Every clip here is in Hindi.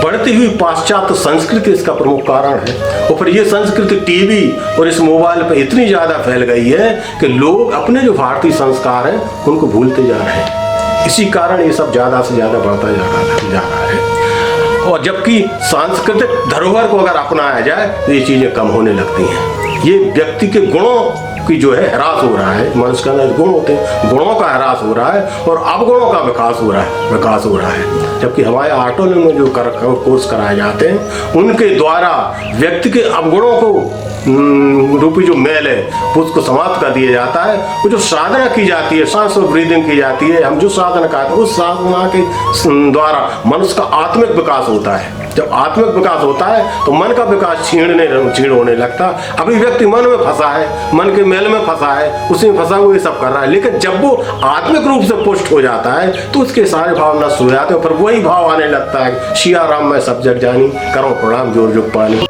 बढ़ती हुई पाश्चात्य संस्कृति इसका प्रमुख कारण है। और फिर ये संस्कृति टीवी और इस मोबाइल पर इतनी ज़्यादा फैल गई है कि लोग अपने जो भारतीय संस्कार हैं उनको भूलते जा रहे हैं। इसी कारण ये सब ज़्यादा से ज़्यादा बढ़ता जा रहा है। और जबकि सांस्कृतिक धरोहर को अगर अपनाया जाए तो ये चीज़ें कम होने लगती हैं। ये व्यक्ति के गुणों की जो है ह्रास हो रहा है। मनुष्य के अंदर गुण होते हैं, गुणों का ह्रास हो रहा है और अवगुणों का विकास हो रहा है। जबकि हमारे आर्टोल में जो कोर्स कराए जाते हैं उनके द्वारा व्यक्ति के अवगुणों को रूपी जो मैल है उसको समाप्त कर दिया जाता है। वो जो साधना की जाती है, सांस और ब्रीदिंग की जाती है, हम जो साधना करते हैं उस साधना के द्वारा मनुष्य का आत्मिक विकास होता है। जब आत्मिक विकास होता है तो मन का विकास क्षीण होने लगता। अभी व्यक्ति मन में फंसा है, मन के मैल में फंसा है, उसी में फंसा हुआ ये सब कर रहा है। लेकिन जब वो आत्मिक रूप से पुष्ट हो जाता है तो उसके सारे भाव नष्ट हो जाते हैं। फिर वही भाव आने लगता है, सिया राम मैं सब जग जानी, करो प्रणाम जोर जुग पानी।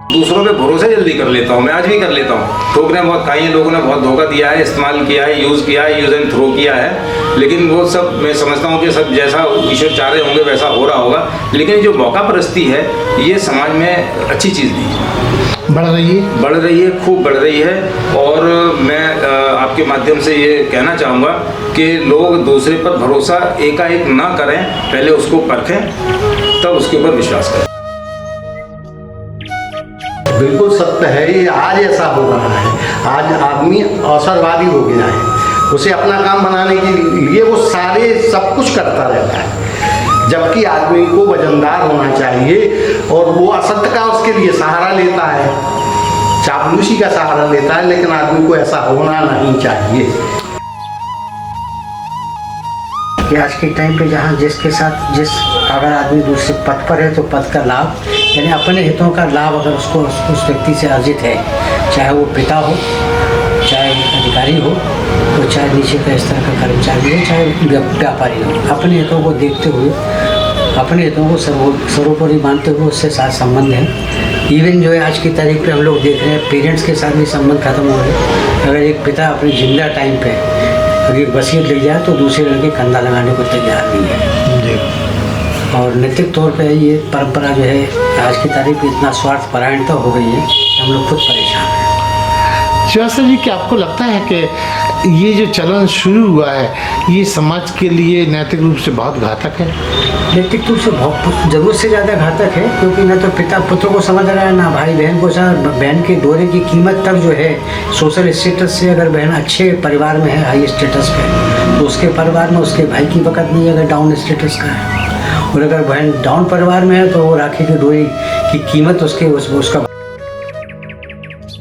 दूसरों पे भरोसा जल्दी कर लेता हूँ, मैं आज भी कर लेता हूँ। ठोकरें बहुत खाई हैं, लोगों ने बहुत धोखा दिया है, इस्तेमाल किया है, यूज़ एंड थ्रो किया है। लेकिन वो सब मैं समझता हूँ कि सब जैसा ईश्वर चाह रहे होंगे वैसा हो रहा होगा। लेकिन जो मौका परस्ती है ये समाज में अच्छी चीज़ नहीं है, बढ़ रही है, खूब बढ़ रही है। और मैं आपके माध्यम से ये कहना चाहूँगा कि लोग दूसरे पर भरोसा एकाएक ना करें, पहले उसको परखें तब उसके ऊपर विश्वास करें। बिल्कुल सत्य है ये। आज ऐसा हो रहा है, आज आदमी अवसरवादी हो गया है। उसे अपना काम बनाने के लिए वो सारे सब कुछ करता रहता है, जबकि आदमी को वजनदार होना चाहिए। और वो असत्य का उसके लिए सहारा लेता है, चापलूसी का सहारा लेता है। लेकिन आदमी को ऐसा होना नहीं चाहिए। कि आज के टाइम पे जहाँ जिसके साथ जिस अगर आदमी दूसरे पद पर है तो पद का लाभ यानी अपने हितों का लाभ अगर उसको उस व्यक्ति से अर्जित है, चाहे वो पिता हो, चाहे अधिकारी हो, तो चाहे नीचे का स्तर का कर्मचारी हो, चाहे व्यापारी हो, अपने हितों को देखते हुए, अपने हितों को सर्वोपरि मानते हुए उससे साथ संबंध है। इवन जो है आज की तारीख पे हम लोग देख रहे हैं पेरेंट्स के साथ भी संबंध खत्म हो रहे हैं। अगर एक पिता अपने जिंदा टाइम पे अगर एक वसीयत ले जाए तो दूसरे लड़के कंधा लगाने को तैयार नहीं है। और नैतिक तौर पे ये परंपरा जो है आज की तारीख में इतना स्वार्थ परायणता हो गई है कि हम लोग खुद परेशान हैं। श्रीवास्तव जी, क्या आपको लगता है कि ये जो चलन शुरू हुआ है ये समाज के लिए नैतिक रूप से बहुत घातक है? नैतिक रूप से बहुत ज़रूरत से ज़्यादा घातक है, क्योंकि न तो पिता पुत्र को समझ रहा है, ना भाई बहन को। बहन के दौरे की कीमत तक जो है सोशल स्टेटस से, अगर बहन अच्छे परिवार में है, हाई स्टेटस पे, तो उसके परिवार में उसके भाई की वक़्त नहीं अगर डाउन स्टेटस का है। और अगर बहन डाउन परिवार में है तो वो राखी की डोरी की कीमत उसका